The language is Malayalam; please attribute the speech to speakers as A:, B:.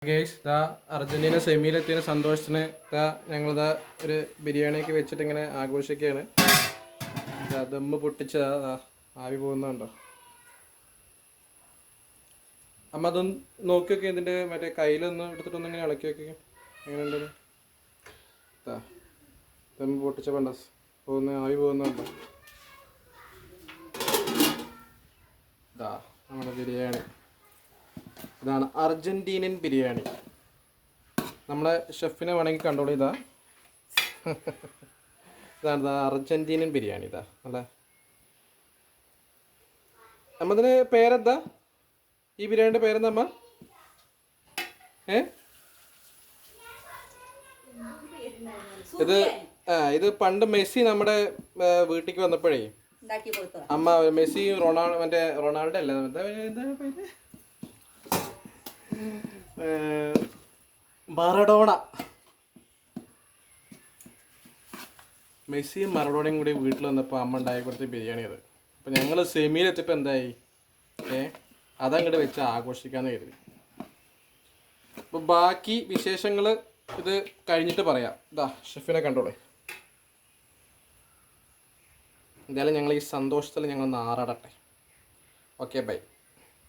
A: ഗേസ് ഇതാ അർജന്റീന സെമിയിലെത്തിയ സന്തോഷത്തിന് ഇതാ ഞങ്ങളിതാ ഒരു ബിരിയാണിയൊക്കെ വെച്ചിട്ട് ഇങ്ങനെ ആഘോഷിക്കുകയാണ്. ദമ്മ് പൊട്ടിച്ചതാ ആവി പോകുന്നുണ്ടോ അമ്മ? അതൊന്ന് നോക്കി നോക്കി, ഇതിൻ്റെ മറ്റേ കയ്യിലൊന്ന് എടുത്തിട്ടൊന്ന് ഇങ്ങനെ ഇളക്കി നോക്കി എങ്ങനെയുണ്ട്. ദമ്മ് പൊട്ടിച്ച വേണ്ട ആവി പോകുന്നുണ്ടോ? ഇതാ നമ്മുടെ ബിരിയാണി. ഇതാണ് അർജന്റീനൻ ബിരിയാണി. നമ്മളെ ഷെഫിനെ വേണമെങ്കിൽ കണ്ടോളൂ. ഇതാണ് അർജന്റീനൻ ബിരിയാണി. ഇതാ നല്ല നമ്മതിന് പേരെന്താ? ഈ ബിരിയാണിയുടെ പേരെന്താ അമ്മ? ഇത് പണ്ട് മെസ്സി നമ്മുടെ വീട്ടിലേക്ക് വന്നപ്പോഴേ അമ്മ മെസ്സി റൊണാൾഡോ അല്ല, എന്താ പേര്, മറഡോണ, മെസ്സിയും മറഡോണയും കൂടി വീട്ടിൽ വന്നപ്പോൾ അമ്മ ഉണ്ടാക്കി കൊടുത്ത ബിരിയാണി അത്. അപ്പം ഞങ്ങൾ സെമിയിലെത്തിയപ്പോൾ എന്തായി, അതങ്ങോട്ട് വെച്ച് ആഘോഷിക്കാമെന്ന് കരുതി. അപ്പോൾ ബാക്കി വിശേഷങ്ങൾ ഇത് കഴിഞ്ഞിട്ട് പറയാം. ഇതാ ഷെഫിനെ കണ്ടോളെ. എന്തായാലും ഞങ്ങൾ ഈ സന്തോഷത്തിൽ ഞങ്ങൾ നാറാടട്ടെ. Okay, by.